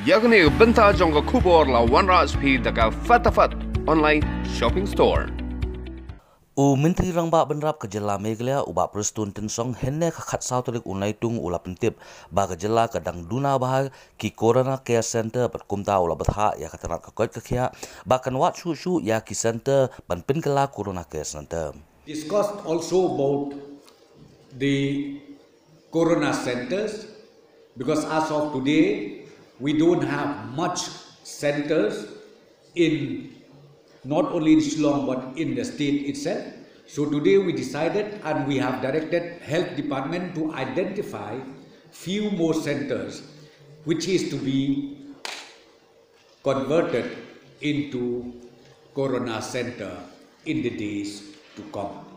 yakni Bthah jong khubor la wanraj phi daga fatafat online shopping store. Menteri Rangba Benrap ke Jela Meghalaya ubah perstun tensong henne khat sautolik unai tung ula pentip ba ke Jela kadang duna bahag ki Corona Care Center berkumta ula Bthah ya Tnat ke Koit ke Khiah bahkan Wad Shuh ya ki center ban penkela Corona Care Center. Discussed also about the Corona centers because as of today we don't have much centers in not only in Shillong but in the state itself. So today we decided and we have directed Health Department to identify few more centers which is to be converted into Corona Center in the days to come.